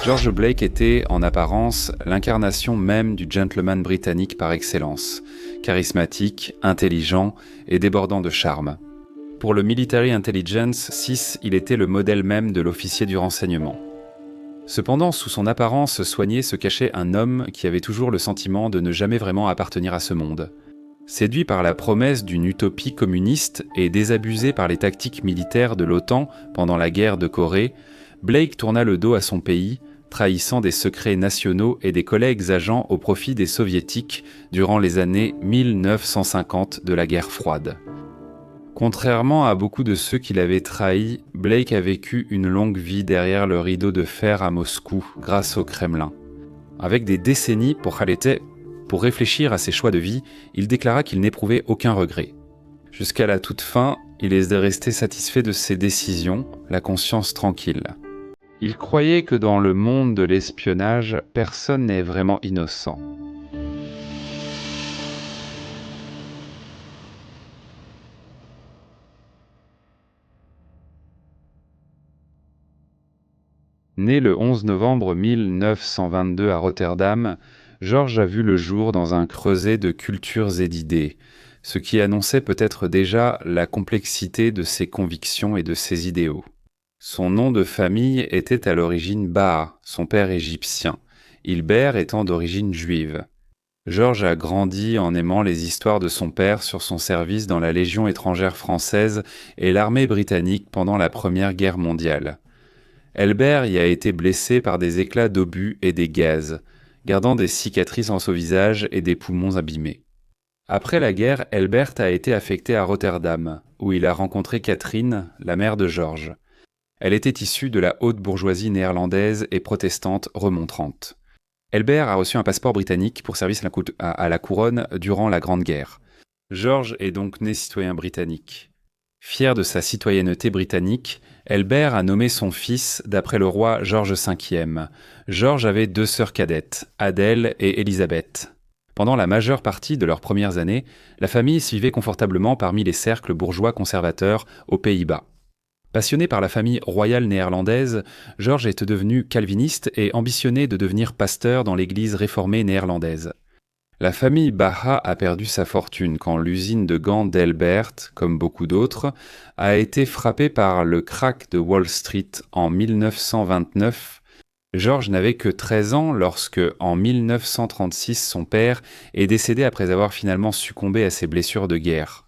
George Blake était, en apparence, l'incarnation même du gentleman britannique par excellence, charismatique, intelligent et débordant de charme. Pour le Military Intelligence 6, il était le modèle même de l'officier du renseignement. Cependant, sous son apparence soignée se cachait un homme qui avait toujours le sentiment de ne jamais vraiment appartenir à ce monde. Séduit par la promesse d'une utopie communiste et désabusé par les tactiques militaires de l'OTAN pendant la guerre de Corée, Blake tourna le dos à son pays, trahissant des secrets nationaux et des collègues agents au profit des soviétiques durant les années 1950 de la guerre froide. Contrairement à beaucoup de ceux qui l'avaient trahi, Blake a vécu une longue vie derrière le rideau de fer à Moscou grâce au Kremlin. Avec des décennies pour réfléchir à ses choix de vie, il déclara qu'il n'éprouvait aucun regret. Jusqu'à la toute fin, il est resté satisfait de ses décisions, la conscience tranquille. Il croyait que dans le monde de l'espionnage, personne n'est vraiment innocent. Né le 11 novembre 1922 à Rotterdam, George a vu le jour dans un creuset de cultures et d'idées, ce qui annonçait peut-être déjà la complexité de ses convictions et de ses idéaux. Son nom de famille était à l'origine Baha, son père égyptien, Hilbert étant d'origine juive. George a grandi en aimant les histoires de son père sur son service dans la Légion étrangère française et l'armée britannique pendant la Première Guerre mondiale. Hilbert y a été blessé par des éclats d'obus et des gaz, gardant des cicatrices en son visage et des poumons abîmés. Après la guerre, Hilbert a été affecté à Rotterdam, où il a rencontré Catherine, la mère de George. Elle était issue de la haute bourgeoisie néerlandaise et protestante remontrante. Hilbert a reçu un passeport britannique pour service à la couronne durant la Grande Guerre. George est donc né citoyen britannique. Fier de sa citoyenneté britannique, Hilbert a nommé son fils d'après le roi George V. George avait 2 sœurs cadettes, Adèle et Élisabeth. Pendant la majeure partie de leurs premières années, la famille suivait confortablement parmi les cercles bourgeois conservateurs aux Pays-Bas. Passionné par la famille royale néerlandaise, George est devenu calviniste et ambitionnait de devenir pasteur dans l'église réformée néerlandaise. La famille Baha a perdu sa fortune quand l'usine de gants d'Hilbert, comme beaucoup d'autres, a été frappée par le krach de Wall Street en 1929. George n'avait que 13 ans lorsque, en 1936, son père est décédé après avoir finalement succombé à ses blessures de guerre.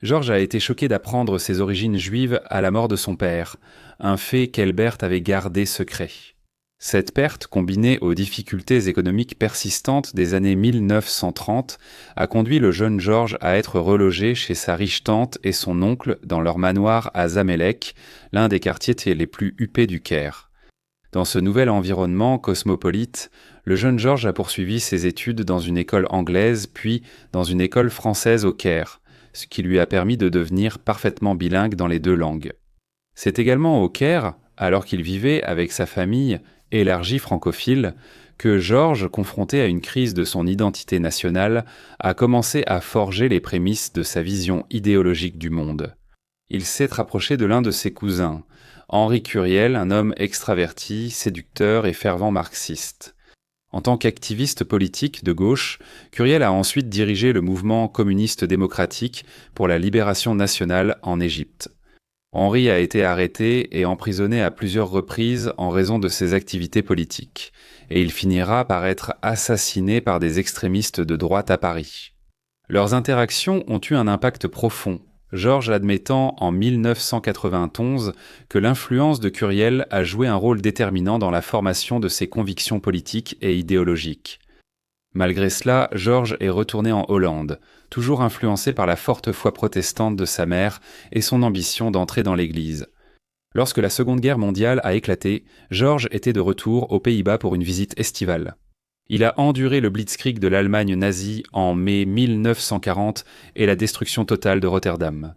George a été choqué d'apprendre ses origines juives à la mort de son père, un fait qu'Hilbert avait gardé secret. Cette perte, combinée aux difficultés économiques persistantes des années 1930, a conduit le jeune George à être relogé chez sa riche tante et son oncle dans leur manoir à Zamalek, l'un des quartiers les plus huppés du Caire. Dans ce nouvel environnement cosmopolite, le jeune George a poursuivi ses études dans une école anglaise puis dans une école française au Caire, ce qui lui a permis de devenir parfaitement bilingue dans les 2 langues. C'est également au Caire, alors qu'il vivait avec sa famille élargie francophile, que George, confronté à une crise de son identité nationale, a commencé à forger les prémices de sa vision idéologique du monde. Il s'est rapproché de l'un de ses cousins, Henri Curiel, un homme extraverti, séducteur et fervent marxiste. En tant qu'activiste politique de gauche, Curiel a ensuite dirigé le mouvement communiste démocratique pour la libération nationale en Égypte. Henri a été arrêté et emprisonné à plusieurs reprises en raison de ses activités politiques, et il finira par être assassiné par des extrémistes de droite à Paris. Leurs interactions ont eu un impact profond, George admettant en 1991 que l'influence de Curiel a joué un rôle déterminant dans la formation de ses convictions politiques et idéologiques. Malgré cela, George est retourné en Hollande, toujours influencé par la forte foi protestante de sa mère et son ambition d'entrer dans l'Église. Lorsque la Seconde Guerre mondiale a éclaté, George était de retour aux Pays-Bas pour une visite estivale. Il a enduré le blitzkrieg de l'Allemagne nazie en mai 1940 et la destruction totale de Rotterdam.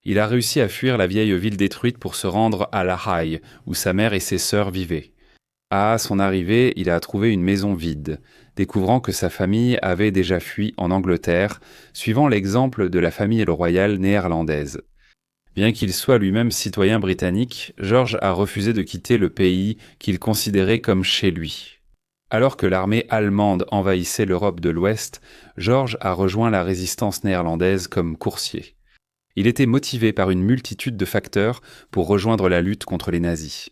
Il a réussi à fuir la vieille ville détruite pour se rendre à La Haye, où sa mère et ses sœurs vivaient. À son arrivée, il a trouvé une maison vide, découvrant que sa famille avait déjà fui en Angleterre, suivant l'exemple de la famille royale néerlandaise. Bien qu'il soit lui-même citoyen britannique, George a refusé de quitter le pays qu'il considérait comme chez lui. Alors que l'armée allemande envahissait l'Europe de l'Ouest, George a rejoint la résistance néerlandaise comme coursier. Il était motivé par une multitude de facteurs pour rejoindre la lutte contre les nazis.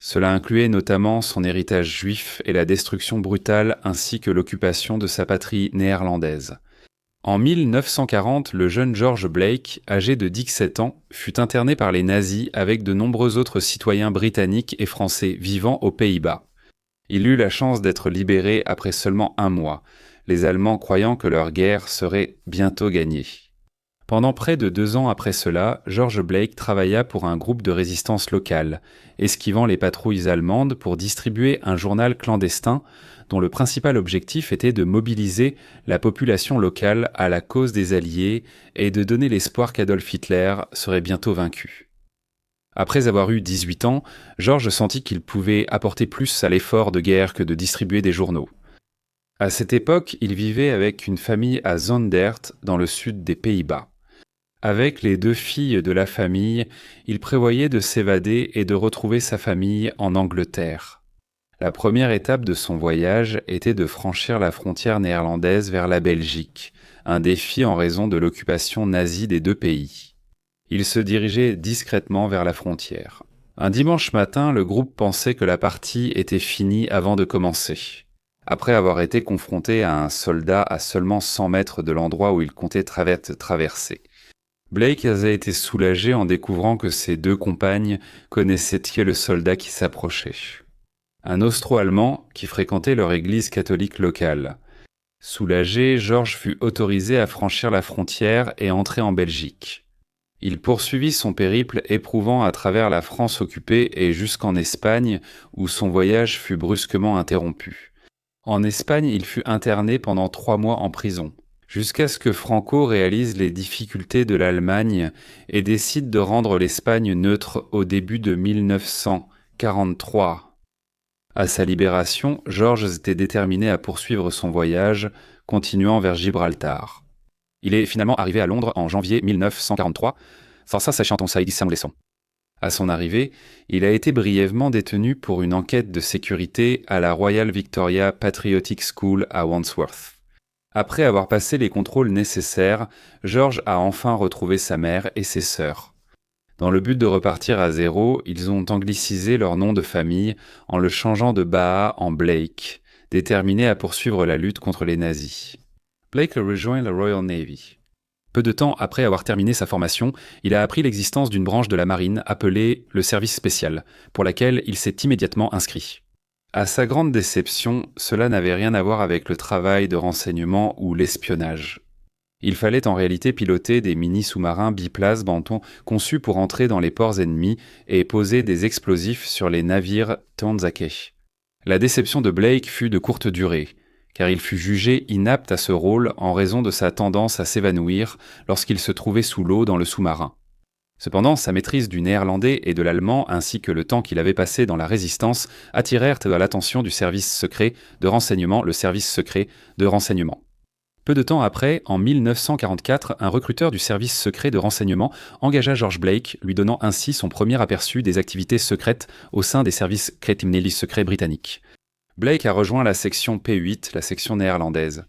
Cela incluait notamment son héritage juif et la destruction brutale ainsi que l'occupation de sa patrie néerlandaise. En 1940, le jeune George Blake, âgé de 17 ans, fut interné par les nazis avec de nombreux autres citoyens britanniques et français vivant aux Pays-Bas. Il eut la chance d'être libéré après seulement un mois, les Allemands croyant que leur guerre serait bientôt gagnée. Pendant près de 2 ans après cela, George Blake travailla pour un groupe de résistance locale, esquivant les patrouilles allemandes pour distribuer un journal clandestin dont le principal objectif était de mobiliser la population locale à la cause des Alliés et de donner l'espoir qu'Adolf Hitler serait bientôt vaincu. Après avoir eu 18 ans, George sentit qu'il pouvait apporter plus à l'effort de guerre que de distribuer des journaux. À cette époque, il vivait avec une famille à Zondert, dans le sud des Pays-Bas. Avec les 2 filles de la famille, il prévoyait de s'évader et de retrouver sa famille en Angleterre. La première étape de son voyage était de franchir la frontière néerlandaise vers la Belgique, un défi en raison de l'occupation nazie des 2 pays. Il se dirigeait discrètement vers la frontière. Un dimanche matin, le groupe pensait que la partie était finie avant de commencer. Après avoir été confronté à un soldat à seulement 100 mètres de l'endroit où il comptait traverser. Blake avait été soulagé en découvrant que ses 2 compagnes connaissaient qui est le soldat qui s'approchait. Un Austro-Allemand qui fréquentait leur église catholique locale. Soulagé, George fut autorisé à franchir la frontière et entrer en Belgique. Il poursuivit son périple éprouvant à travers la France occupée et jusqu'en Espagne, où son voyage fut brusquement interrompu. En Espagne, il fut interné pendant 3 mois en prison, jusqu'à ce que Franco réalise les difficultés de l'Allemagne et décide de rendre l'Espagne neutre au début de 1943. À sa libération, Georges était déterminé à poursuivre son voyage, continuant vers Gibraltar. Il est finalement arrivé à Londres en janvier 1943, força sachant on saïdissant leçon. À son arrivée, il a été brièvement détenu pour une enquête de sécurité à la Royal Victoria Patriotic School à Wandsworth. Après avoir passé les contrôles nécessaires, George a enfin retrouvé sa mère et ses sœurs. Dans le but de repartir à zéro, ils ont anglicisé leur nom de famille en le changeant de Baha en Blake, déterminés à poursuivre la lutte contre les nazis. Blake a rejoint la Royal Navy. Peu de temps après avoir terminé sa formation, il a appris l'existence d'une branche de la marine appelée le service spécial, pour laquelle il s'est immédiatement inscrit. À sa grande déception, cela n'avait rien à voir avec le travail de renseignement ou l'espionnage. Il fallait en réalité piloter des mini-sous-marins biplaces bantons conçus pour entrer dans les ports ennemis et poser des explosifs sur les navires Tanzake. La déception de Blake fut de courte durée, car il fut jugé inapte à ce rôle en raison de sa tendance à s'évanouir lorsqu'il se trouvait sous l'eau dans le sous-marin. Cependant, sa maîtrise du néerlandais et de l'allemand, ainsi que le temps qu'il avait passé dans la résistance, attirèrent l'attention du service secret de renseignement, le service secret de renseignement. Peu de temps après, en 1944, un recruteur du service secret de renseignement engagea George Blake, lui donnant ainsi son premier aperçu des activités secrètes au sein des services criminels secrets britanniques. Blake a rejoint la section P8, la section néerlandaise.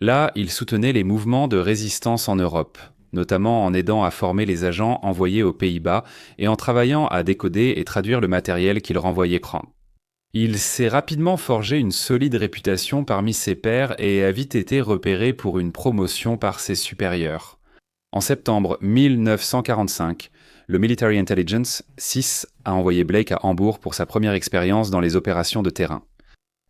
Là, il soutenait les mouvements de résistance en Europe, notamment en aidant à former les agents envoyés aux Pays-Bas et en travaillant à décoder et traduire le matériel qu'ils renvoyaient prendre. Il s'est rapidement forgé une solide réputation parmi ses pairs et a vite été repéré pour une promotion par ses supérieurs. En septembre 1945, le Military Intelligence 6 a envoyé Blake à Hambourg pour sa première expérience dans les opérations de terrain.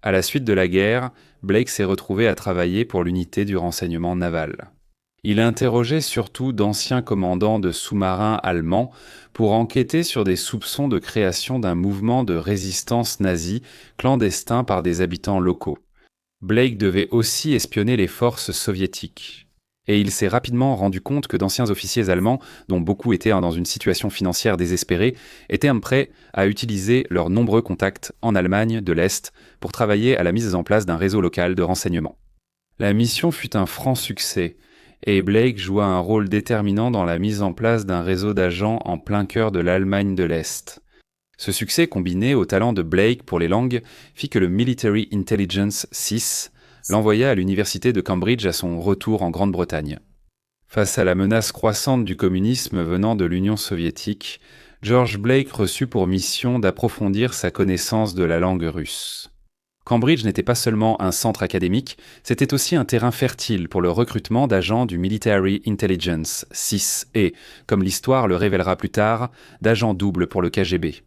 À la suite de la guerre, Blake s'est retrouvé à travailler pour l'unité du renseignement naval. Il interrogeait surtout d'anciens commandants de sous-marins allemands pour enquêter sur des soupçons de création d'un mouvement de résistance nazie clandestin par des habitants locaux. Blake devait aussi espionner les forces soviétiques. Et il s'est rapidement rendu compte que d'anciens officiers allemands, dont beaucoup étaient dans une situation financière désespérée, étaient prêts à utiliser leurs nombreux contacts en Allemagne de l'Est pour travailler à la mise en place d'un réseau local de renseignement. La mission fut un franc succès, et Blake joua un rôle déterminant dans la mise en place d'un réseau d'agents en plein cœur de l'Allemagne de l'Est. Ce succès combiné au talent de Blake pour les langues fit que le Military Intelligence 6 l'envoya à l'université de Cambridge à son retour en Grande-Bretagne. Face à la menace croissante du communisme venant de l'Union soviétique, George Blake reçut pour mission d'approfondir sa connaissance de la langue russe. Cambridge n'était pas seulement un centre académique, c'était aussi un terrain fertile pour le recrutement d'agents du Military Intelligence 6 et, comme l'histoire le révélera plus tard, d'agents doubles pour le KGB.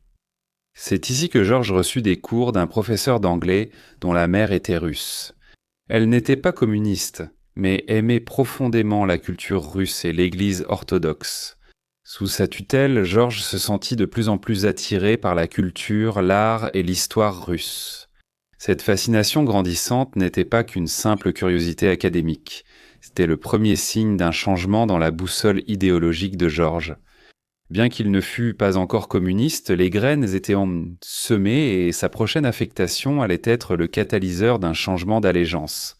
C'est ici que George reçut des cours d'un professeur d'anglais dont la mère était russe. Elle n'était pas communiste, mais aimait profondément la culture russe et l'Église orthodoxe. Sous sa tutelle, George se sentit de plus en plus attiré par la culture, l'art et l'histoire russe. Cette fascination grandissante n'était pas qu'une simple curiosité académique. C'était le premier signe d'un changement dans la boussole idéologique de George. Bien qu'il ne fût pas encore communiste, les graines étaient semées et sa prochaine affectation allait être le catalyseur d'un changement d'allégeance.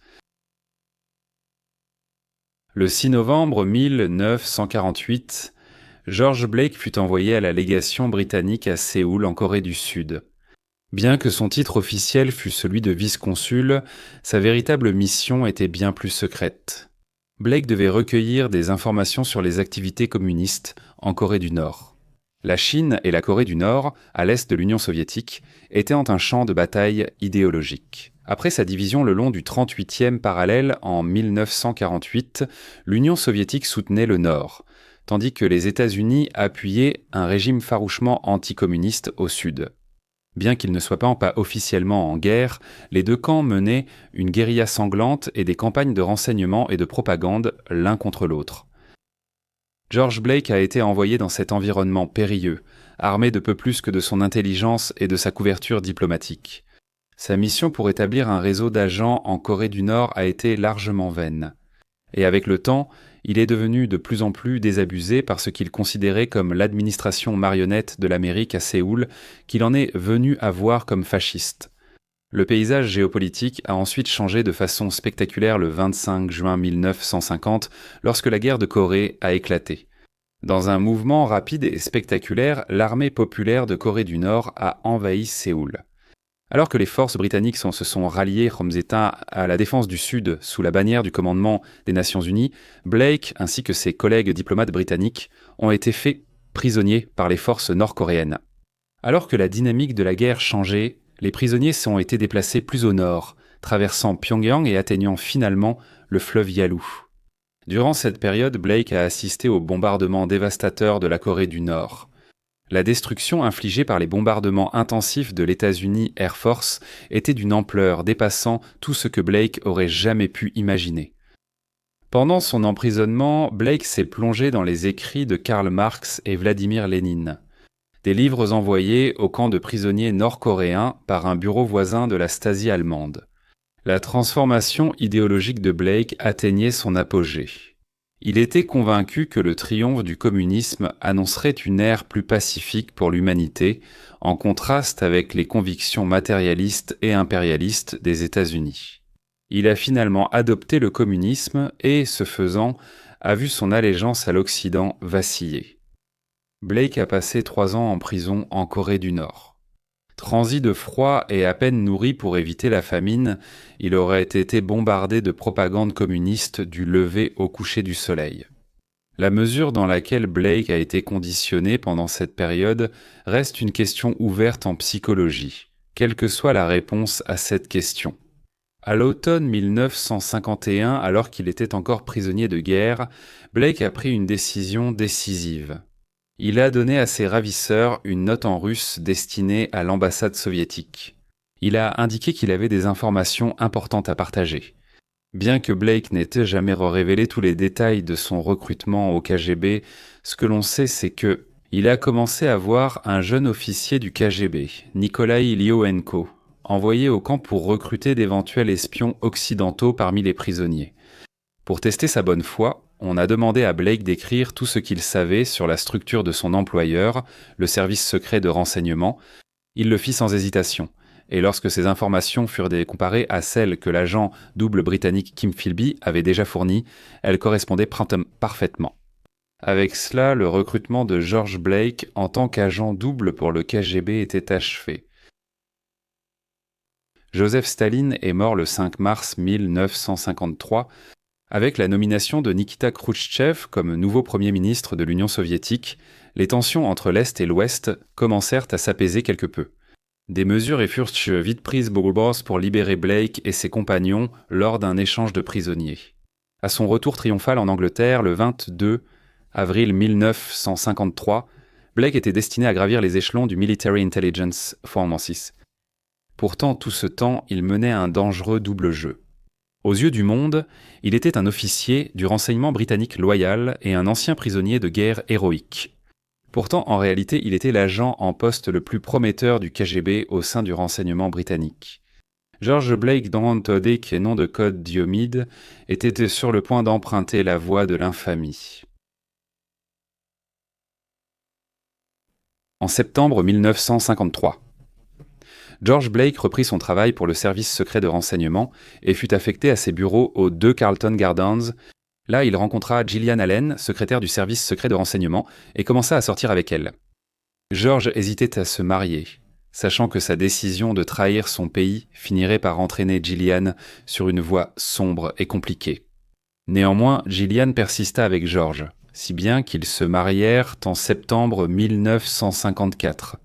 Le 6 novembre 1948, George Blake fut envoyé à la légation britannique à Séoul, en Corée du Sud. Bien que son titre officiel fût celui de vice-consul, sa véritable mission était bien plus secrète. Blake devait recueillir des informations sur les activités communistes en Corée du Nord. La Chine et la Corée du Nord, à l'est de l'Union soviétique, étaient un champ de bataille idéologique. Après sa division le long du 38e parallèle en 1948, l'Union soviétique soutenait le Nord, tandis que les États-Unis appuyaient un régime farouchement anticommuniste au Sud. Bien qu'ils ne soient pas officiellement en guerre, les deux camps menaient une guérilla sanglante et des campagnes de renseignement et de propagande l'un contre l'autre. George Blake a été envoyé dans cet environnement périlleux, armé de peu plus que de son intelligence et de sa couverture diplomatique. Sa mission pour établir un réseau d'agents en Corée du Nord a été largement vaine. Et avec le temps, il est devenu de plus en plus désabusé par ce qu'il considérait comme l'administration marionnette de l'Amérique à Séoul, qu'il en est venu à voir comme fasciste. Le paysage géopolitique a ensuite changé de façon spectaculaire le 25 juin 1950, lorsque la guerre de Corée a éclaté. Dans un mouvement rapide et spectaculaire, l'armée populaire de Corée du Nord a envahi Séoul. Alors que les forces britanniques se sont ralliées à la défense du Sud sous la bannière du commandement des Nations Unies, Blake ainsi que ses collègues diplomates britanniques ont été faits prisonniers par les forces nord-coréennes. Alors que la dynamique de la guerre changeait, les prisonniers ont été déplacés plus au nord, traversant Pyongyang et atteignant finalement le fleuve Yalu. Durant cette période, Blake a assisté aux bombardements dévastateurs de la Corée du Nord. La destruction infligée par les bombardements intensifs de l'États-Unis Air Force était d'une ampleur dépassant tout ce que Blake aurait jamais pu imaginer. Pendant son emprisonnement, Blake s'est plongé dans les écrits de Karl Marx et Vladimir Lénine, des livres envoyés au camp de prisonniers nord-coréens par un bureau voisin de la Stasi allemande. La transformation idéologique de Blake atteignait son apogée. Il était convaincu que le triomphe du communisme annoncerait une ère plus pacifique pour l'humanité, en contraste avec les convictions matérialistes et impérialistes des États-Unis. Il a finalement adopté le communisme et, ce faisant, a vu son allégeance à l'Occident vaciller. Blake a passé 3 ans en prison en Corée du Nord. Transi de froid et à peine nourri pour éviter la famine, il aurait été bombardé de propagande communiste du lever au coucher du soleil. La mesure dans laquelle Blake a été conditionné pendant cette période reste une question ouverte en psychologie, quelle que soit la réponse à cette question. À l'automne 1951, alors qu'il était encore prisonnier de guerre, Blake a pris une décision décisive. Il a donné à ses ravisseurs une note en russe destinée à l'ambassade soviétique. Il a indiqué qu'il avait des informations importantes à partager. Bien que Blake n'ait jamais révélé tous les détails de son recrutement au KGB, ce que l'on sait, c'est que il a commencé à voir un jeune officier du KGB, Nikolai Lyoenko, envoyé au camp pour recruter d'éventuels espions occidentaux parmi les prisonniers. Pour tester sa bonne foi, on a demandé à Blake d'écrire tout ce qu'il savait sur la structure de son employeur, le service secret de renseignement. Il le fit sans hésitation. et lorsque ces informations furent comparées à celles que l'agent double britannique Kim Philby avait déjà fournies, elles correspondaient parfaitement. Avec cela, le recrutement de George Blake en tant qu'agent double pour le KGB était achevé. Joseph Staline est mort le 5 mars 1953 avec la nomination de Nikita Khrouchtchev comme nouveau Premier ministre de l'Union soviétique. Les tensions entre l'Est et l'Ouest commencèrent à s'apaiser quelque peu. Des mesures furent vite prises pour libérer Blake et ses compagnons lors d'un échange de prisonniers. À son retour triomphal en Angleterre le 22 avril 1953, Blake était destiné à gravir les échelons du Military Intelligence Forces. Pourtant, tout ce temps, il menait un dangereux double jeu. Aux yeux du monde, il était un officier du renseignement britannique loyal et un ancien prisonnier de guerre héroïque. Pourtant, en réalité, il était l'agent en poste le plus prometteur du KGB au sein du renseignement britannique. George Blake, dont Todic et nom de code Diomide, était sur le point d'emprunter la voie de l'infamie. En septembre 1953, George Blake reprit son travail pour le service secret de renseignement et fut affecté à ses bureaux aux 2 Carlton Gardens. Là, il rencontra Gillian Allen, secrétaire du service secret de renseignement, et commença à sortir avec elle. George hésitait à se marier, sachant que sa décision de trahir son pays finirait par entraîner Gillian sur une voie sombre et compliquée. Néanmoins, Gillian persista avec George, si bien qu'ils se marièrent en septembre 1954.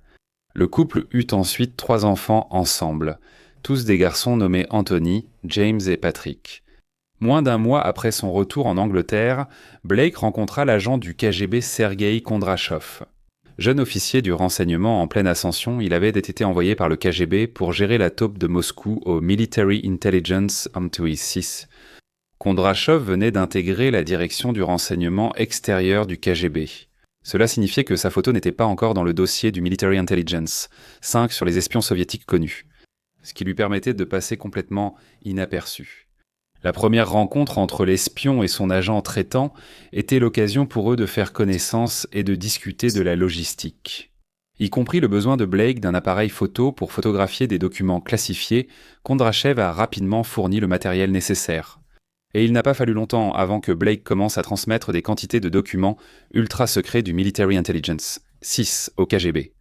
Le couple eut ensuite 3 enfants ensemble, tous des garçons nommés Anthony, James et Patrick. Moins d'un mois après son retour en Angleterre, Blake rencontra l'agent du KGB Sergei Kondrachov. Jeune officier du renseignement en pleine ascension, il avait été envoyé par le KGB pour gérer la taupe de Moscou au Military Intelligence Forces. Kondrachov venait d'intégrer la direction du renseignement extérieur du KGB. Cela signifiait que sa photo n'était pas encore dans le dossier du Military Intelligence, 5 sur les espions soviétiques connus, ce qui lui permettait de passer complètement inaperçu. La première rencontre entre l'espion et son agent traitant était l'occasion pour eux de faire connaissance et de discuter de la logistique. Y compris le besoin de Blake d'un appareil photo pour photographier des documents classifiés, Kondrachev a rapidement fourni le matériel nécessaire. Et il n'a pas fallu longtemps avant que Blake commence à transmettre des quantités de documents ultra secrets du Military Intelligence, 6 au KGB.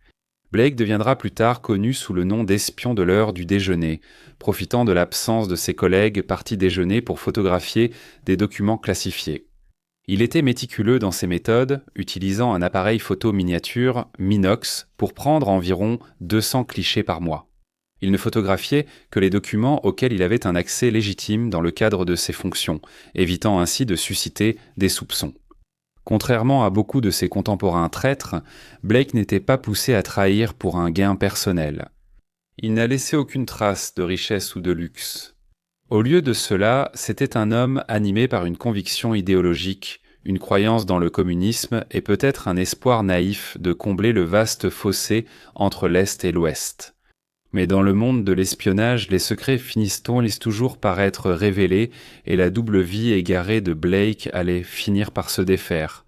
Blake deviendra plus tard connu sous le nom d'espion de l'heure du déjeuner, profitant de l'absence de ses collègues partis déjeuner pour photographier des documents classifiés. Il était méticuleux dans ses méthodes, utilisant un appareil photo miniature, Minox, pour prendre environ 200 clichés par mois. Il ne photographiait que les documents auxquels il avait un accès légitime dans le cadre de ses fonctions, évitant ainsi de susciter des soupçons. Contrairement à beaucoup de ses contemporains traîtres, Blake n'était pas poussé à trahir pour un gain personnel. Il n'a laissé aucune trace de richesse ou de luxe. Au lieu de cela, c'était un homme animé par une conviction idéologique, une croyance dans le communisme et peut-être un espoir naïf de combler le vaste fossé entre l'Est et l'Ouest. Mais dans le monde de l'espionnage, les secrets finissent toujours par être révélés et la double vie égarée de Blake allait finir par se défaire.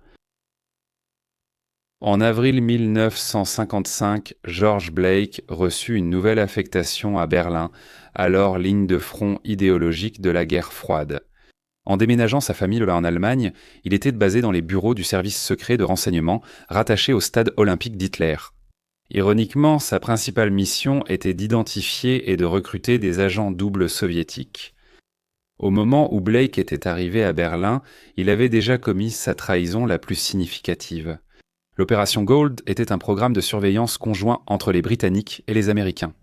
En avril 1955, George Blake reçut une nouvelle affectation à Berlin, alors ligne de front idéologique de la guerre froide. En déménageant sa famille en Allemagne, il était basé dans les bureaux du service secret de renseignement rattaché au stade olympique d'Hitler. Ironiquement, sa principale mission était d'identifier et de recruter des agents doubles soviétiques. Au moment où Blake était arrivé à Berlin, il avait déjà commis sa trahison la plus significative. L'opération Gold était un programme de surveillance conjoint entre les Britanniques et les Américains.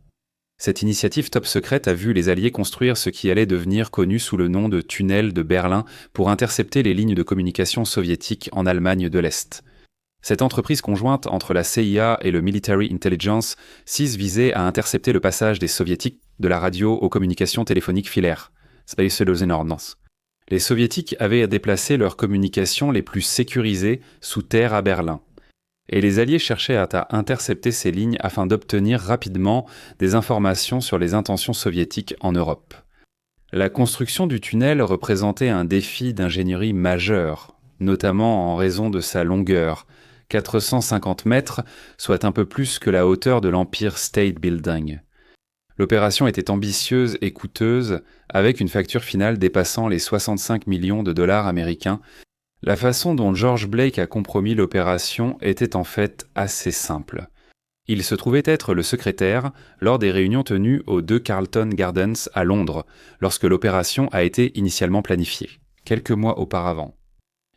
Cette initiative top secrète a vu les Alliés construire ce qui allait devenir connu sous le nom de tunnel de Berlin pour intercepter les lignes de communication soviétiques en Allemagne de l'Est. Cette entreprise conjointe entre la CIA et le Military Intelligence visait à intercepter le passage des Soviétiques de la radio aux communications téléphoniques filaires. Les Soviétiques avaient déplacé leurs communications les plus sécurisées sous terre à Berlin. Et les Alliés cherchaient à intercepter ces lignes afin d'obtenir rapidement des informations sur les intentions soviétiques en Europe. La construction du tunnel représentait un défi d'ingénierie majeur, notamment en raison de sa longueur, 450 mètres, soit un peu plus que la hauteur de l'Empire State Building. L'opération était ambitieuse et coûteuse, avec une facture finale dépassant les 65 millions de dollars américains. La façon dont George Blake a compromis l'opération était en fait assez simple. Il se trouvait être le secrétaire lors des réunions tenues aux 2 Carlton Gardens à Londres, lorsque l'opération a été initialement planifiée, quelques mois auparavant.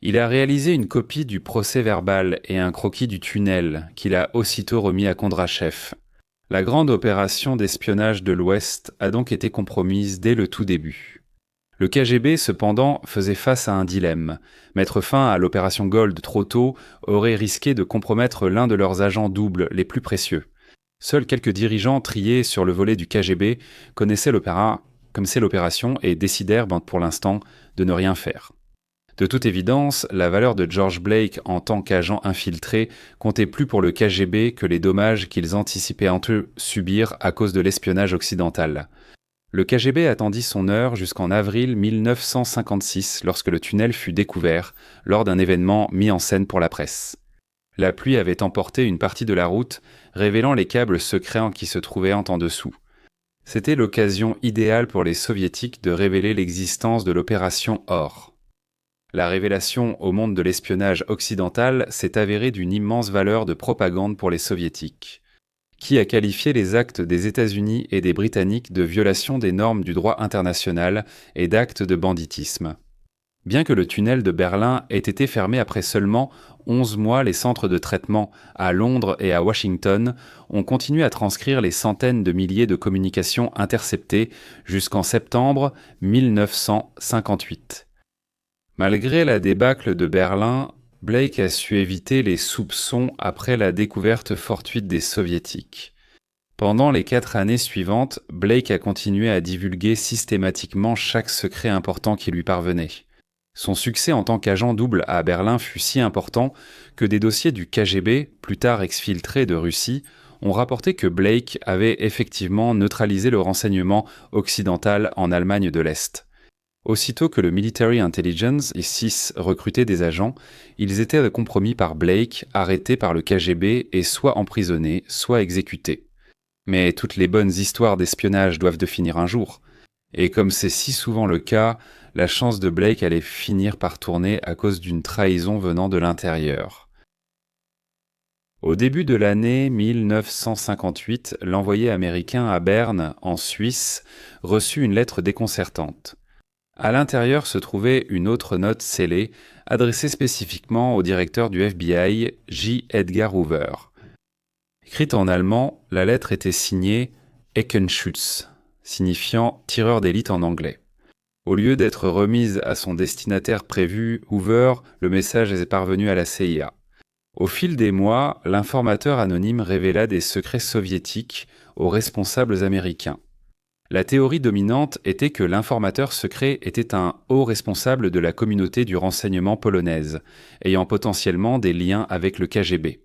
Il a réalisé une copie du procès-verbal et un croquis du tunnel, qu'il a aussitôt remis à Kondrachev. La grande opération d'espionnage de l'Ouest a donc été compromise dès le tout début. Le KGB, cependant, faisait face à un dilemme. Mettre fin à l'opération Gold trop tôt aurait risqué de compromettre l'un de leurs agents doubles les plus précieux. Seuls quelques dirigeants triés sur le volet du KGB connaissaient l'opération et décidèrent, pour l'instant, de ne rien faire. De toute évidence, la valeur de George Blake en tant qu'agent infiltré comptait plus pour le KGB que les dommages qu'ils anticipaient en eux subir à cause de l'espionnage occidental. Le KGB attendit son heure jusqu'en avril 1956 lorsque le tunnel fut découvert lors d'un événement mis en scène pour la presse. La pluie avait emporté une partie de la route, révélant les câbles secrets qui se trouvaient en dessous. C'était l'occasion idéale pour les soviétiques de révéler l'existence de l'opération Or. La révélation au monde de l'espionnage occidental s'est avérée d'une immense valeur de propagande pour les soviétiques, qui a qualifié les actes des États-Unis et des Britanniques de violation des normes du droit international et d'actes de banditisme. Bien que le tunnel de Berlin ait été fermé après seulement 11 mois, les centres de traitement à Londres et à Washington ont continué à transcrire les centaines de milliers de communications interceptées jusqu'en septembre 1958. Malgré la débâcle de Berlin, Blake a su éviter les soupçons après la découverte fortuite des Soviétiques. Pendant les 4 années suivantes, Blake a continué à divulguer systématiquement chaque secret important qui lui parvenait. Son succès en tant qu'agent double à Berlin fut si important que des dossiers du KGB, plus tard exfiltrés de Russie, ont rapporté que Blake avait effectivement neutralisé le renseignement occidental en Allemagne de l'Est. Aussitôt que le Military Intelligence et SIS recrutaient des agents, ils étaient compromis par Blake, arrêtés par le KGB et soit emprisonnés, soit exécutés. Mais toutes les bonnes histoires d'espionnage doivent de finir un jour. Et comme c'est si souvent le cas, la chance de Blake allait finir par tourner à cause d'une trahison venant de l'intérieur. Au début de l'année 1958, l'envoyé américain à Berne, en Suisse, reçut une lettre déconcertante. À l'intérieur se trouvait une autre note scellée, adressée spécifiquement au directeur du FBI, J. Edgar Hoover. Écrite en allemand, la lettre était signée « Eckenschütz », signifiant « tireur d'élite » en anglais. Au lieu d'être remise à son destinataire prévu, Hoover, le message est parvenu à la CIA. Au fil des mois, l'informateur anonyme révéla des secrets soviétiques aux responsables américains. La théorie dominante était que l'informateur secret était un haut responsable de la communauté du renseignement polonaise, ayant potentiellement des liens avec le KGB.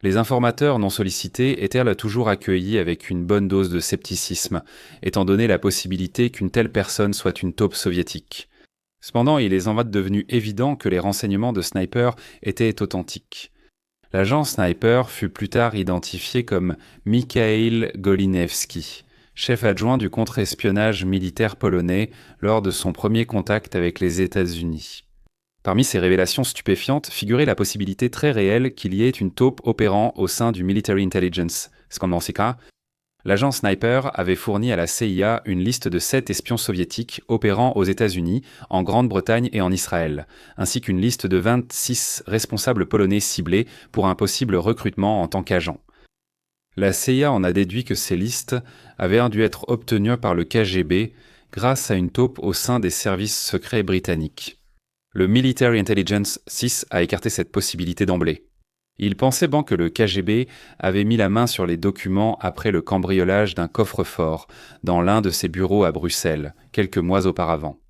Les informateurs non sollicités étaient là toujours accueillis avec une bonne dose de scepticisme, étant donné la possibilité qu'une telle personne soit une taupe soviétique. Cependant, il est en fait devenu évident que les renseignements de Sniper étaient authentiques. L'agent Sniper fut plus tard identifié comme Mikhail Golinevski, chef adjoint du contre-espionnage militaire polonais lors de son premier contact avec les États-Unis. Parmi ces révélations stupéfiantes figurait la possibilité très réelle qu'il y ait une taupe opérant au sein du Military Intelligence. L'agent Sniper avait fourni à la CIA une liste de 7 espions soviétiques opérant aux États-Unis, en Grande-Bretagne et en Israël, ainsi qu'une liste de 26 responsables polonais ciblés pour un possible recrutement en tant qu'agent. La CIA en a déduit que ces listes avaient dû être obtenues par le KGB grâce à une taupe au sein des services secrets britanniques. Le Military Intelligence 6 a écarté cette possibilité d'emblée. Il pensait que le KGB avait mis la main sur les documents après le cambriolage d'un coffre-fort dans l'un de ses bureaux à Bruxelles, quelques mois auparavant.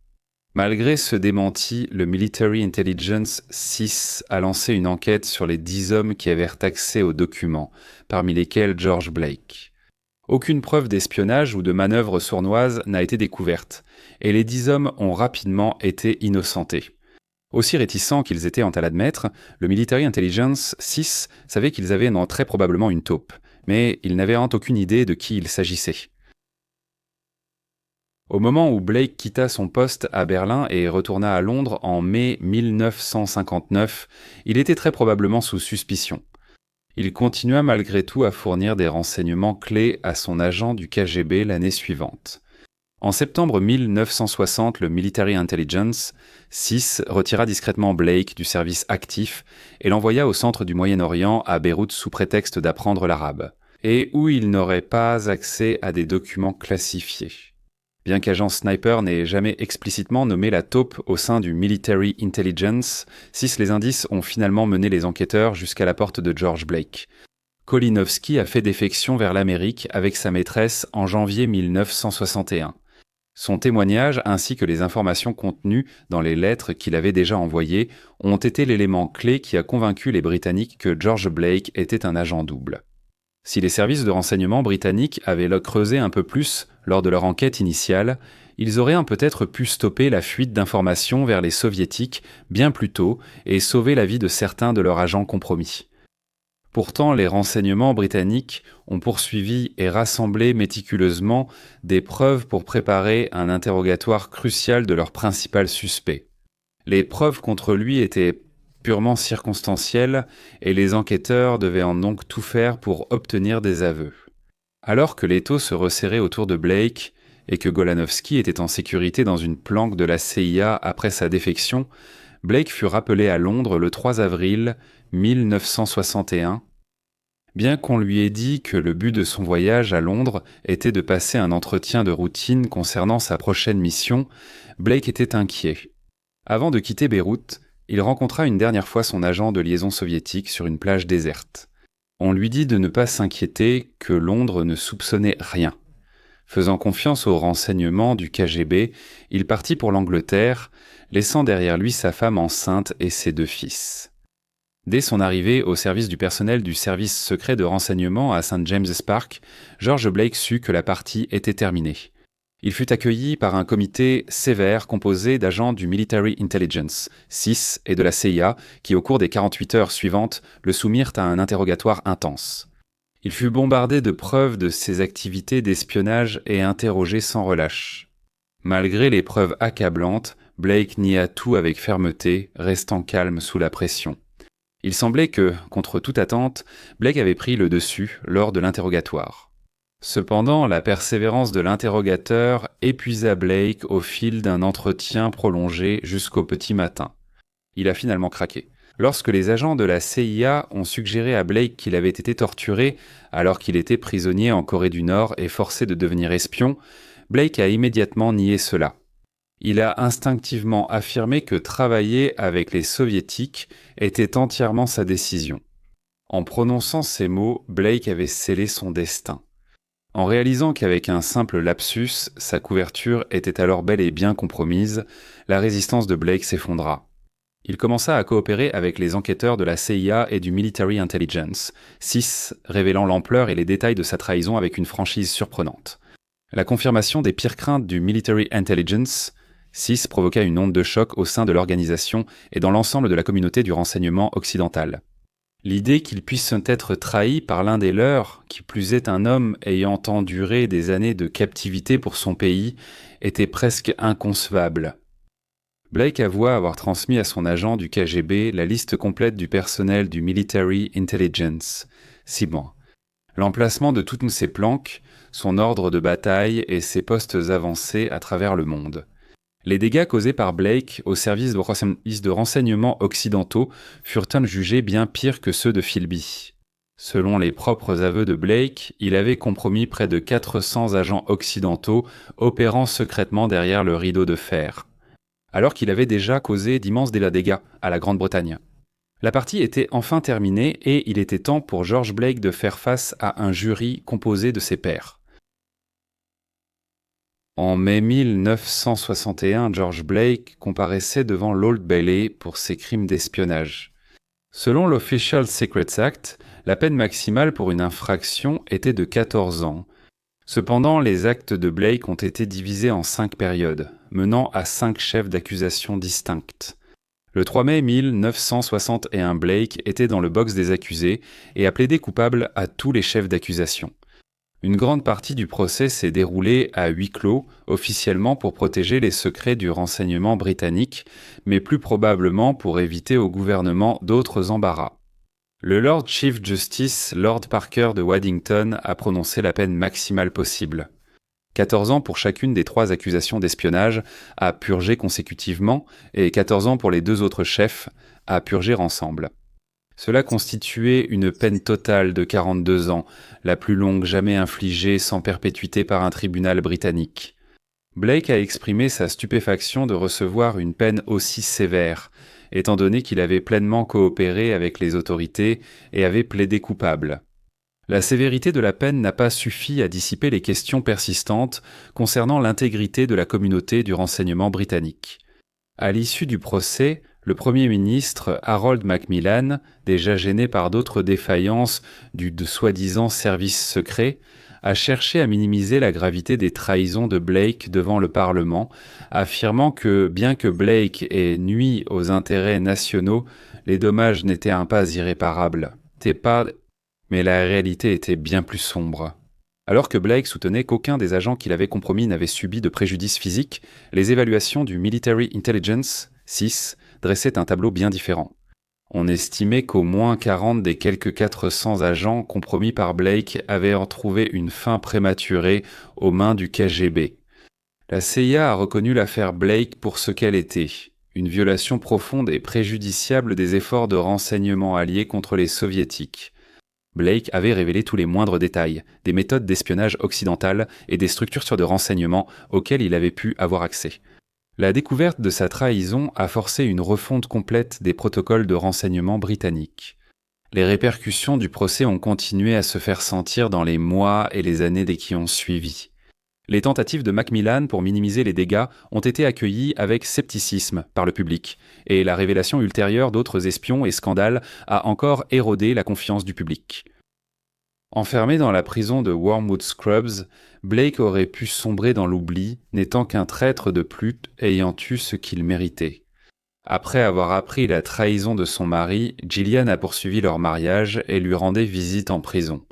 Malgré ce démenti, le Military Intelligence 6 a lancé une enquête sur les 10 hommes qui avaient accès aux documents, parmi lesquels George Blake. Aucune preuve d'espionnage ou de manœuvre sournoise n'a été découverte, et les 10 hommes ont rapidement été innocentés. Aussi réticents qu'ils étaient à l'admettre, le Military Intelligence 6 savait qu'ils avaient très probablement une taupe, mais ils n'avaient aucune idée de qui il s'agissait. Au moment où Blake quitta son poste à Berlin et retourna à Londres en mai 1959, il était très probablement sous suspicion. Il continua malgré tout à fournir des renseignements clés à son agent du KGB l'année suivante. En septembre 1960, le Military Intelligence, SIS, retira discrètement Blake du service actif et l'envoya au centre du Moyen-Orient à Beyrouth sous prétexte d'apprendre l'arabe, et où il n'aurait pas accès à des documents classifiés. Bien qu'agent sniper n'ait jamais explicitement nommé la taupe au sein du Military Intelligence, les indices ont finalement mené les enquêteurs jusqu'à la porte de George Blake. Kolinowski a fait défection vers l'Amérique avec sa maîtresse en janvier 1961. Son témoignage ainsi que les informations contenues dans les lettres qu'il avait déjà envoyées ont été l'élément clé qui a convaincu les Britanniques que George Blake était un agent double. Si les services de renseignement britanniques avaient creusé un peu plus lors de leur enquête initiale, ils auraient peut-être pu stopper la fuite d'informations vers les soviétiques bien plus tôt et sauver la vie de certains de leurs agents compromis. Pourtant, les renseignements britanniques ont poursuivi et rassemblé méticuleusement des preuves pour préparer un interrogatoire crucial de leur principal suspect. Les preuves contre lui étaient purement circonstancielles et les enquêteurs devaient donc tout faire pour obtenir des aveux. Alors que l'étau se resserrait autour de Blake et que Golanowski était en sécurité dans une planque de la CIA après sa défection, Blake fut rappelé à Londres le 3 avril 1961. Bien qu'on lui ait dit que le but de son voyage à Londres était de passer un entretien de routine concernant sa prochaine mission, Blake était inquiet. Avant de quitter Beyrouth, il rencontra une dernière fois son agent de liaison soviétique sur une plage déserte. On lui dit de ne pas s'inquiéter, que Londres ne soupçonnait rien. Faisant confiance aux renseignements du KGB, il partit pour l'Angleterre, laissant derrière lui sa femme enceinte et ses 2 fils. Dès son arrivée au service du personnel du service secret de renseignement à St. James's Park, George Blake sut que la partie était terminée. Il fut accueilli par un comité sévère composé d'agents du Military Intelligence, SIS, et de la CIA, qui au cours des 48 heures suivantes le soumirent à un interrogatoire intense. Il fut bombardé de preuves de ses activités d'espionnage et interrogé sans relâche. Malgré les preuves accablantes, Blake nia tout avec fermeté, restant calme sous la pression. Il semblait que, contre toute attente, Blake avait pris le dessus lors de l'interrogatoire. Cependant, la persévérance de l'interrogateur épuisa Blake au fil d'un entretien prolongé jusqu'au petit matin. Il a finalement craqué. Lorsque les agents de la CIA ont suggéré à Blake qu'il avait été torturé alors qu'il était prisonnier en Corée du Nord et forcé de devenir espion, Blake a immédiatement nié cela. Il a instinctivement affirmé que travailler avec les soviétiques était entièrement sa décision. En prononçant ces mots, Blake avait scellé son destin. En réalisant qu'avec un simple lapsus, sa couverture était alors bel et bien compromise, la résistance de Blake s'effondra. Il commença à coopérer avec les enquêteurs de la CIA et du Military Intelligence, SIS révélant l'ampleur et les détails de sa trahison avec une franchise surprenante. La confirmation des pires craintes du Military Intelligence, SIS provoqua une onde de choc au sein de l'organisation et dans l'ensemble de la communauté du renseignement occidental. L'idée qu'il puisse être trahi par l'un des leurs, qui plus est un homme ayant enduré des années de captivité pour son pays, était presque inconcevable. Blake avoua avoir transmis à son agent du KGB la liste complète du personnel du Military Intelligence, 6 mois. L'emplacement de toutes ses planques, son ordre de bataille et ses postes avancés à travers le monde. Les dégâts causés par Blake aux services de renseignement occidentaux furent jugés bien pires que ceux de Philby. Selon les propres aveux de Blake, il avait compromis près de 400 agents occidentaux opérant secrètement derrière le rideau de fer, alors qu'il avait déjà causé d'immenses dégâts à la Grande-Bretagne. La partie était enfin terminée et il était temps pour George Blake de faire face à un jury composé de ses pairs. En mai 1961, George Blake comparaissait devant l'Old Bailey pour ses crimes d'espionnage. Selon l'Official Secrets Act, la peine maximale pour une infraction était de 14 ans. Cependant, les actes de Blake ont été divisés en 5 périodes, menant à 5 chefs d'accusation distincts. Le 3 mai 1961, Blake était dans le box des accusés et a plaidé coupable à tous les chefs d'accusation. Une grande partie du procès s'est déroulée à huis clos, officiellement pour protéger les secrets du renseignement britannique, mais plus probablement pour éviter au gouvernement d'autres embarras. Le Lord Chief Justice, Lord Parker de Waddington, a prononcé la peine maximale possible. 14 ans pour chacune des 3 accusations d'espionnage à purger consécutivement et 14 ans pour les 2 autres chefs à purger ensemble. Cela constituait une peine totale de 42 ans, la plus longue jamais infligée sans perpétuité par un tribunal britannique. Blake a exprimé sa stupéfaction de recevoir une peine aussi sévère, étant donné qu'il avait pleinement coopéré avec les autorités et avait plaidé coupable. La sévérité de la peine n'a pas suffi à dissiper les questions persistantes concernant l'intégrité de la communauté du renseignement britannique. À l'issue du procès, le Premier ministre Harold Macmillan, déjà gêné par d'autres défaillances du de soi-disant service secret, a cherché à minimiser la gravité des trahisons de Blake devant le Parlement, affirmant que, bien que Blake ait nui aux intérêts nationaux, les dommages n'étaient pas irréparables. Mais la réalité était bien plus sombre. Alors que Blake soutenait qu'aucun des agents qu'il avait compromis n'avait subi de préjudice physique, les évaluations du Military Intelligence, (SIS), dressaient un tableau bien différent. On estimait qu'au moins 40 des quelques 400 agents compromis par Blake avaient retrouvé une fin prématurée aux mains du KGB. La CIA a reconnu l'affaire Blake pour ce qu'elle était, une violation profonde et préjudiciable des efforts de renseignement alliés contre les soviétiques. Blake avait révélé tous les moindres détails, des méthodes d'espionnage occidentales et des structures de renseignement auxquelles il avait pu avoir accès. La découverte de sa trahison a forcé une refonte complète des protocoles de renseignement britanniques. Les répercussions du procès ont continué à se faire sentir dans les mois et les années qui ont suivi. Les tentatives de Macmillan pour minimiser les dégâts ont été accueillies avec scepticisme par le public, et la révélation ultérieure d'autres espions et scandales a encore érodé la confiance du public. Enfermé dans la prison de Wormwood Scrubs, Blake aurait pu sombrer dans l'oubli, n'étant qu'un traître de plus ayant eu ce qu'il méritait. Après avoir appris la trahison de son mari, Gillian a poursuivi leur mariage et lui rendait visite en prison.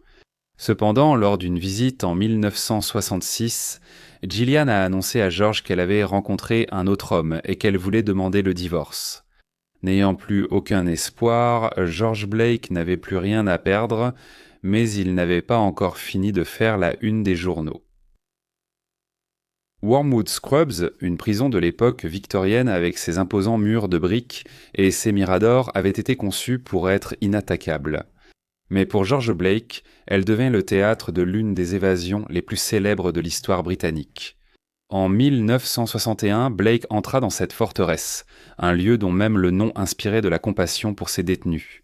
Cependant, lors d'une visite en 1966, Gillian a annoncé à George qu'elle avait rencontré un autre homme et qu'elle voulait demander le divorce. N'ayant plus aucun espoir, George Blake n'avait plus rien à perdre, mais il n'avait pas encore fini de faire la une des journaux. Wormwood Scrubs, une prison de l'époque victorienne avec ses imposants murs de briques et ses miradors, avait été conçue pour être inattaquable. Mais pour George Blake, elle devint le théâtre de l'une des évasions les plus célèbres de l'histoire britannique. En 1961, Blake entra dans cette forteresse, un lieu dont même le nom inspirait de la compassion pour ses détenus.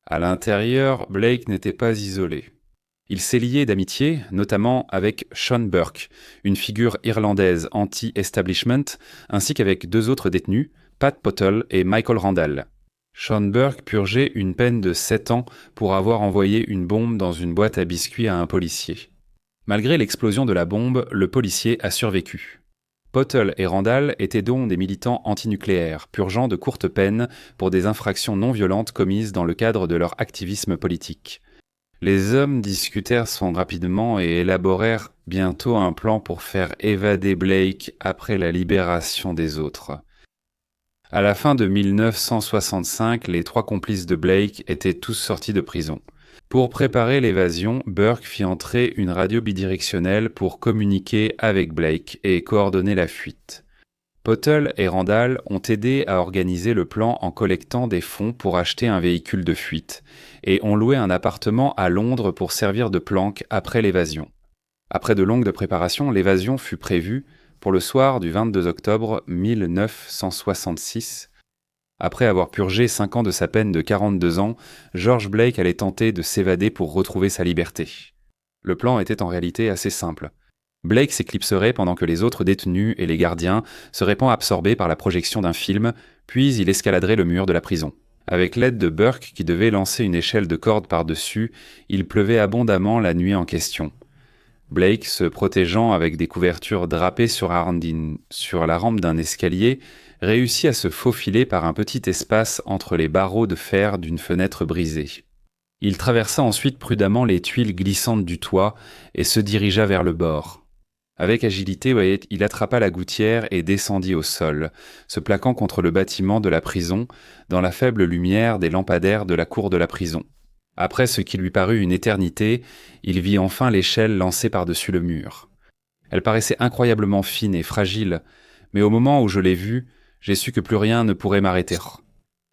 À l'intérieur, Blake n'était pas isolé. Il s'est lié d'amitié, notamment avec Sean Burke, une figure irlandaise anti-establishment, ainsi qu'avec 2 autres détenus, Pat Pottle et Michael Randall. Sean Burke purgeait une peine de 7 ans pour avoir envoyé une bombe dans une boîte à biscuits à un policier. Malgré l'explosion de la bombe, le policier a survécu. Pottle et Randall étaient donc des militants antinucléaires, purgeant de courtes peines pour des infractions non violentes commises dans le cadre de leur activisme politique. Les hommes discutèrent rapidement et élaborèrent bientôt un plan pour faire évader Blake après la libération des autres. À la fin de 1965, les 3 complices de Blake étaient tous sortis de prison. Pour préparer l'évasion, Burke fit entrer une radio bidirectionnelle pour communiquer avec Blake et coordonner la fuite. Pottle et Randall ont aidé à organiser le plan en collectant des fonds pour acheter un véhicule de fuite et ont loué un appartement à Londres pour servir de planque après l'évasion. Après de longues préparations, l'évasion fut prévue pour le soir du 22 octobre 1966. Après avoir purgé 5 ans de sa peine de 42 ans, George Blake allait tenter de s'évader pour retrouver sa liberté. Le plan était en réalité assez simple. Blake s'éclipserait pendant que les autres détenus et les gardiens seraient absorbés par la projection d'un film, puis il escaladerait le mur de la prison. Avec l'aide de Burke qui devait lancer une échelle de corde par-dessus, il pleuvait abondamment la nuit en question. Blake, se protégeant avec des couvertures drapées sur la rampe d'un escalier, réussit à se faufiler par un petit espace entre les barreaux de fer d'une fenêtre brisée. Il traversa ensuite prudemment les tuiles glissantes du toit et se dirigea vers le bord. Avec agilité, il attrapa la gouttière et descendit au sol, se plaquant contre le bâtiment de la prison, dans la faible lumière des lampadaires de la cour de la prison. Après ce qui lui parut une éternité, il vit enfin l'échelle lancée par-dessus le mur. Elle paraissait incroyablement fine et fragile, mais au moment où je l'ai vue, j'ai su que plus rien ne pourrait m'arrêter.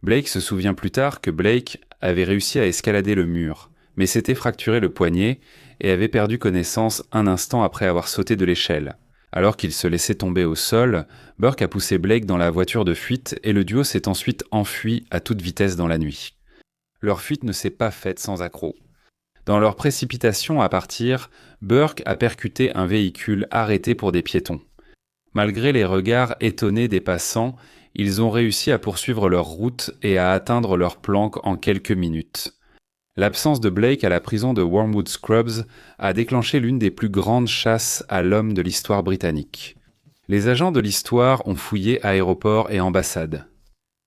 Blake se souvient plus tard que Blake avait réussi à escalader le mur, mais s'était fracturé le poignet et avait perdu connaissance un instant après avoir sauté de l'échelle. Alors qu'il se laissait tomber au sol, Burke a poussé Blake dans la voiture de fuite et le duo s'est ensuite enfui à toute vitesse dans la nuit. Leur fuite ne s'est pas faite sans accroc. Dans leur précipitation à partir, Burke a percuté un véhicule arrêté pour des piétons. Malgré les regards étonnés des passants, ils ont réussi à poursuivre leur route et à atteindre leur planque en quelques minutes. L'absence de Blake à la prison de Wormwood Scrubs a déclenché l'une des plus grandes chasses à l'homme de l'histoire britannique. Les agents de l'histoire ont fouillé aéroports et ambassades.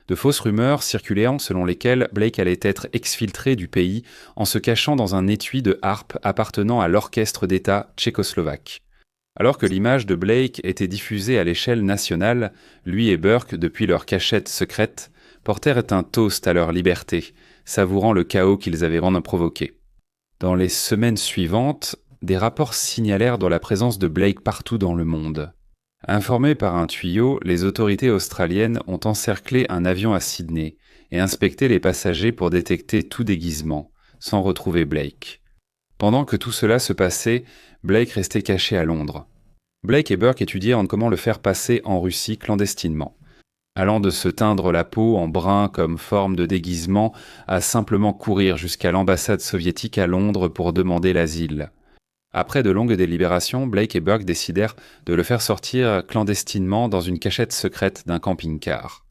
De fausses rumeurs circulaient selon lesquelles Blake allait être exfiltré du pays en se cachant dans un étui de harpe appartenant à l'orchestre d'État tchécoslovaque. Alors que l'image de Blake était diffusée à l'échelle nationale, lui et Burke, depuis leur cachette secrète, portèrent un toast à leur liberté, savourant le chaos qu'ils avaient vraiment provoqué. Dans les semaines suivantes, des rapports signalèrent la présence de Blake partout dans le monde. Informés par un tuyau, les autorités australiennes ont encerclé un avion à Sydney et inspecté les passagers pour détecter tout déguisement, sans retrouver Blake. Pendant que tout cela se passait, Blake restait caché à Londres. Blake et Burke étudiaient comment le faire passer en Russie clandestinement, allant de se teindre la peau en brun comme forme de déguisement à simplement courir jusqu'à l'ambassade soviétique à Londres pour demander l'asile. Après de longues délibérations, Blake et Burke décidèrent de le faire sortir clandestinement dans une cachette secrète d'un camping-car.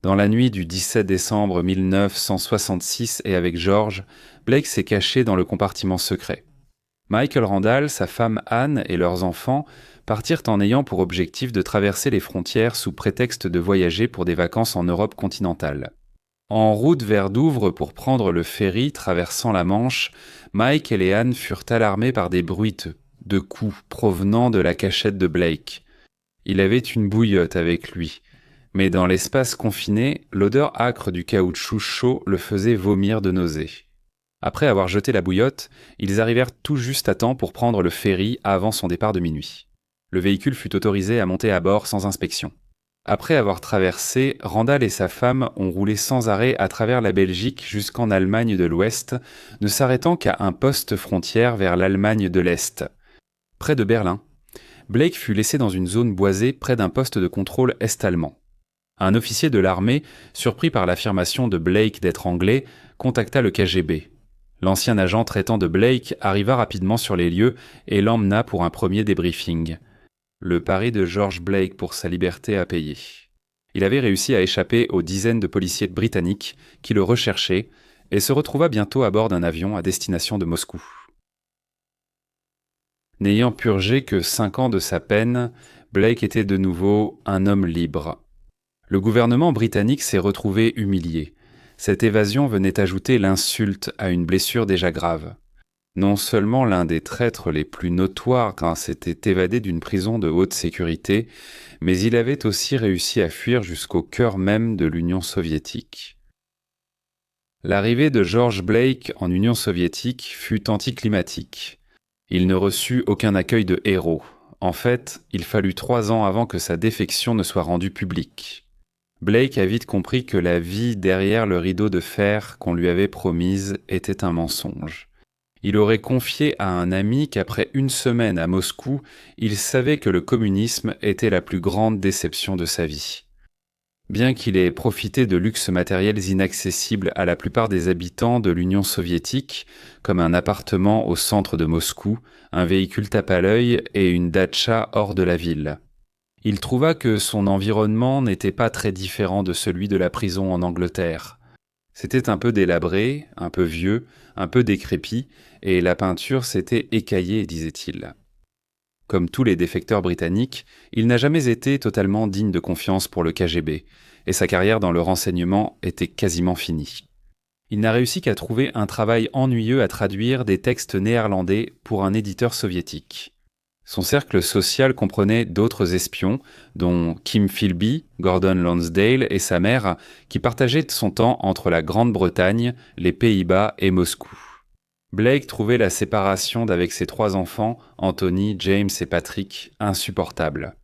Dans la nuit du 17 décembre 1966 et avec George, Blake s'est caché dans le compartiment secret. Michael Randall, sa femme Anne et leurs enfants partirent en ayant pour objectif de traverser les frontières sous prétexte de voyager pour des vacances en Europe continentale. En route vers Douvres pour prendre le ferry traversant la Manche, Michael et Anne furent alarmés par des bruits de coups provenant de la cachette de Blake. Il avait une bouillotte avec lui, mais dans l'espace confiné, l'odeur âcre du caoutchouc chaud le faisait vomir de nausée. Après avoir jeté la bouillotte, ils arrivèrent tout juste à temps pour prendre le ferry avant son départ de minuit. Le véhicule fut autorisé à monter à bord sans inspection. Après avoir traversé, Randall et sa femme ont roulé sans arrêt à travers la Belgique jusqu'en Allemagne de l'Ouest, ne s'arrêtant qu'à un poste frontière vers l'Allemagne de l'Est. Près de Berlin, Blake fut laissé dans une zone boisée près d'un poste de contrôle est-allemand. Un officier de l'armée, surpris par l'affirmation de Blake d'être anglais, contacta le KGB. L'ancien agent traitant de Blake arriva rapidement sur les lieux et l'emmena pour un premier débriefing. Le pari de George Blake pour sa liberté a payé. Il avait réussi à échapper aux dizaines de policiers britanniques qui le recherchaient et se retrouva bientôt à bord d'un avion à destination de Moscou. N'ayant purgé que 5 ans de sa peine, Blake était de nouveau un homme libre. Le gouvernement britannique s'est retrouvé humilié. Cette évasion venait ajouter l'insulte à une blessure déjà grave. Non seulement l'un des traîtres les plus notoires s'était évadé d'une prison de haute sécurité, mais il avait aussi réussi à fuir jusqu'au cœur même de l'Union soviétique. L'arrivée de George Blake en Union soviétique fut anticlimatique. Il ne reçut aucun accueil de héros. En fait, il fallut 3 ans avant que sa défection ne soit rendue publique. Blake a vite compris que la vie derrière le rideau de fer qu'on lui avait promise était un mensonge. Il aurait confié à un ami qu'après 1 semaine à Moscou, il savait que le communisme était la plus grande déception de sa vie. Bien qu'il ait profité de luxes matériels inaccessibles à la plupart des habitants de l'Union soviétique, comme un appartement au centre de Moscou, un véhicule tape à l'œil et une datcha hors de la ville. Il trouva que son environnement n'était pas très différent de celui de la prison en Angleterre. C'était un peu délabré, un peu vieux, un peu décrépit, et la peinture s'était écaillée, disait-il. Comme tous les défecteurs britanniques, il n'a jamais été totalement digne de confiance pour le KGB, et sa carrière dans le renseignement était quasiment finie. Il n'a réussi qu'à trouver un travail ennuyeux à traduire des textes néerlandais pour un éditeur soviétique. Son cercle social comprenait d'autres espions, dont Kim Philby, Gordon Lonsdale et sa mère, qui partageaient son temps entre la Grande-Bretagne, les Pays-Bas et Moscou. Blake trouvait la séparation d'avec ses 3 enfants, Anthony, James et Patrick, insupportable.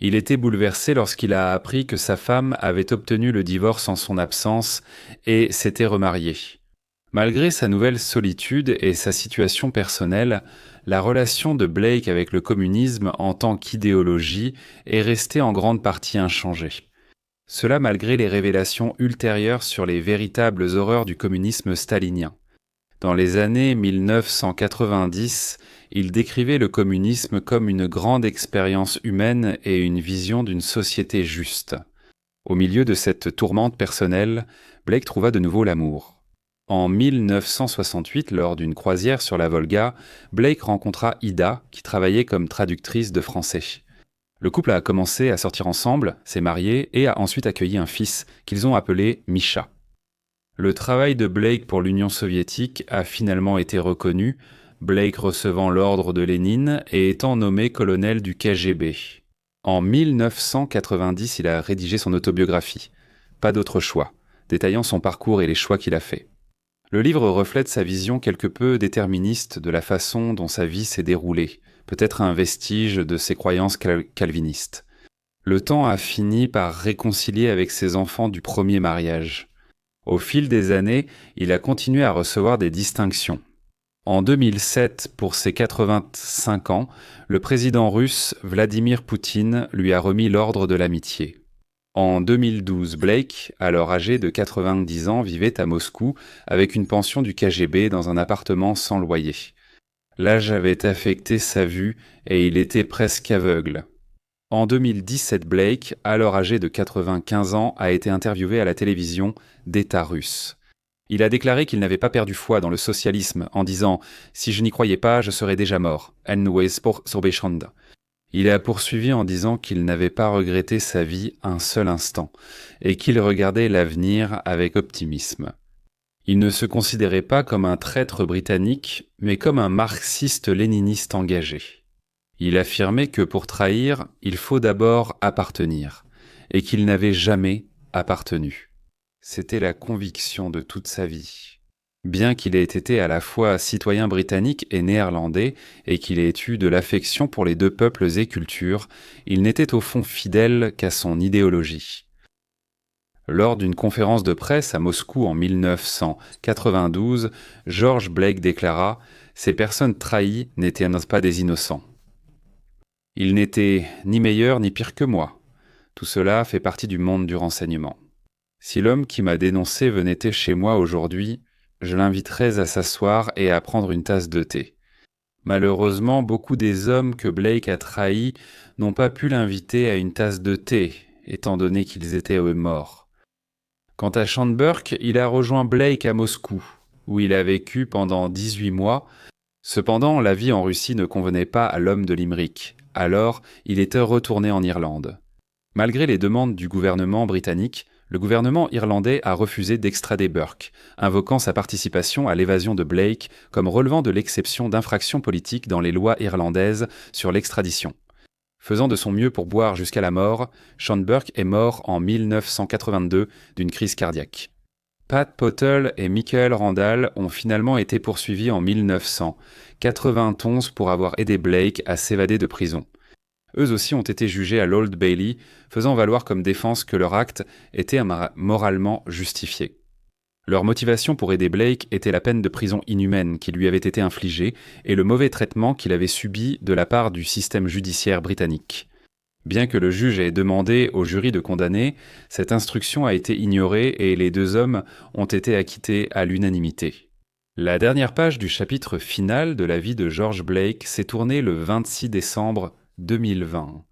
Il était bouleversé lorsqu'il a appris que sa femme avait obtenu le divorce en son absence et s'était remariée. Malgré sa nouvelle solitude et sa situation personnelle, la relation de Blake avec le communisme en tant qu'idéologie est restée en grande partie inchangée. Cela malgré les révélations ultérieures sur les véritables horreurs du communisme stalinien. Dans les années 1990, il décrivait le communisme comme une grande expérience humaine et une vision d'une société juste. Au milieu de cette tourmente personnelle, Blake trouva de nouveau l'amour. En 1968, lors d'une croisière sur la Volga, Blake rencontra Ida, qui travaillait comme traductrice de français. Le couple a commencé à sortir ensemble, s'est marié et a ensuite accueilli un fils qu'ils ont appelé Misha. Le travail de Blake pour l'Union soviétique a finalement été reconnu, Blake recevant l'ordre de Lénine et étant nommé colonel du KGB. En 1990, il a rédigé son autobiographie, Pas d'autre choix, détaillant son parcours et les choix qu'il a faits. Le livre reflète sa vision quelque peu déterministe de la façon dont sa vie s'est déroulée, peut-être un vestige de ses croyances calvinistes. Le temps a fini par réconcilier avec ses enfants du premier mariage. Au fil des années, il a continué à recevoir des distinctions. En 2007, pour ses 85 ans, le président russe Vladimir Poutine lui a remis l'ordre de l'amitié. En 2012, Blake, alors âgé de 90 ans, vivait à Moscou avec une pension du KGB dans un appartement sans loyer. L'âge avait affecté sa vue et il était presque aveugle. En 2017, Blake, alors âgé de 95 ans, a été interviewé à la télévision d'État russe. Il a déclaré qu'il n'avait pas perdu foi dans le socialisme en disant « Si je n'y croyais pas, je serais déjà mort. Il a poursuivi en disant qu'il n'avait pas regretté sa vie un seul instant et qu'il regardait l'avenir avec optimisme. Il ne se considérait pas comme un traître britannique, mais comme un marxiste-léniniste engagé. Il affirmait que pour trahir, il faut d'abord appartenir, et qu'il n'avait jamais appartenu. C'était la conviction de toute sa vie. Bien qu'il ait été à la fois citoyen britannique et néerlandais, et qu'il ait eu de l'affection pour les 2 peuples et cultures, il n'était au fond fidèle qu'à son idéologie. Lors d'une conférence de presse à Moscou en 1992, George Blake déclara « Ces personnes trahies n'étaient pas des innocents. Ils n'étaient ni meilleurs ni pires que moi. Tout cela fait partie du monde du renseignement. Si l'homme qui m'a dénoncé venait chez moi aujourd'hui, je l'inviterais à s'asseoir et à prendre une tasse de thé. Malheureusement, beaucoup des hommes que Blake a trahis n'ont pas pu l'inviter à une tasse de thé, étant donné qu'ils étaient eux morts. Quant à Sean Burke, il a rejoint Blake à Moscou, où il a vécu pendant 18 mois. Cependant, la vie en Russie ne convenait pas à l'homme de Limerick. Alors, il était retourné en Irlande. Malgré les demandes du gouvernement britannique, le gouvernement irlandais a refusé d'extrader Burke, invoquant sa participation à l'évasion de Blake comme relevant de l'exception d'infraction politique dans les lois irlandaises sur l'extradition. Faisant de son mieux pour boire jusqu'à la mort, Sean Burke est mort en 1982 d'une crise cardiaque. Pat Pottle et Michael Randall ont finalement été poursuivis en 1991 pour avoir aidé Blake à s'évader de prison. Eux aussi ont été jugés à l'Old Bailey, faisant valoir comme défense que leur acte était moralement justifié. Leur motivation pour aider Blake était la peine de prison inhumaine qui lui avait été infligée et le mauvais traitement qu'il avait subi de la part du système judiciaire britannique. Bien que le juge ait demandé au jury de condamner, cette instruction a été ignorée et les 2 hommes ont été acquittés à l'unanimité. La dernière page du chapitre final de la vie de George Blake s'est tournée le 26 décembre 2020.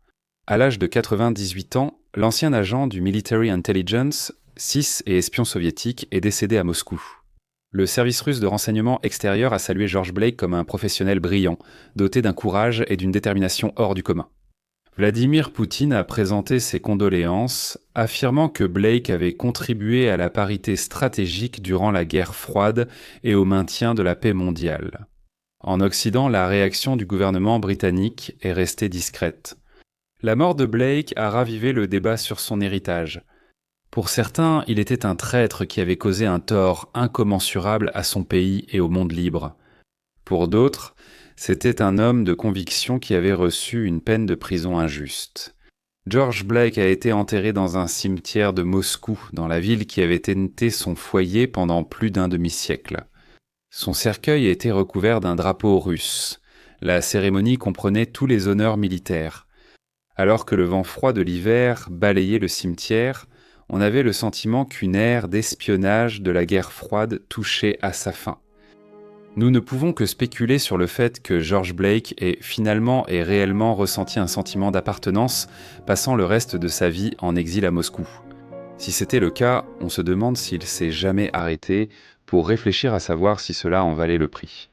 À l'âge de 98 ans, l'ancien agent du Military Intelligence, CIS et espion soviétique, est décédé à Moscou. Le service russe de renseignement extérieur a salué George Blake comme un professionnel brillant, doté d'un courage et d'une détermination hors du commun. Vladimir Poutine a présenté ses condoléances, affirmant que Blake avait contribué à la parité stratégique durant la guerre froide et au maintien de la paix mondiale. En Occident, la réaction du gouvernement britannique est restée discrète. La mort de Blake a ravivé le débat sur son héritage. Pour certains, il était un traître qui avait causé un tort incommensurable à son pays et au monde libre. Pour d'autres, c'était un homme de conviction qui avait reçu une peine de prison injuste. George Blake a été enterré dans un cimetière de Moscou, dans la ville qui avait été son foyer pendant plus d'un demi-siècle. Son cercueil a été recouvert d'un drapeau russe. La cérémonie comprenait tous les honneurs militaires. Alors que le vent froid de l'hiver balayait le cimetière, on avait le sentiment qu'une ère d'espionnage de la guerre froide touchait à sa fin. Nous ne pouvons que spéculer sur le fait que George Blake ait finalement et réellement ressenti un sentiment d'appartenance, passant le reste de sa vie en exil à Moscou. Si c'était le cas, on se demande s'il s'est jamais arrêté pour réfléchir à savoir si cela en valait le prix.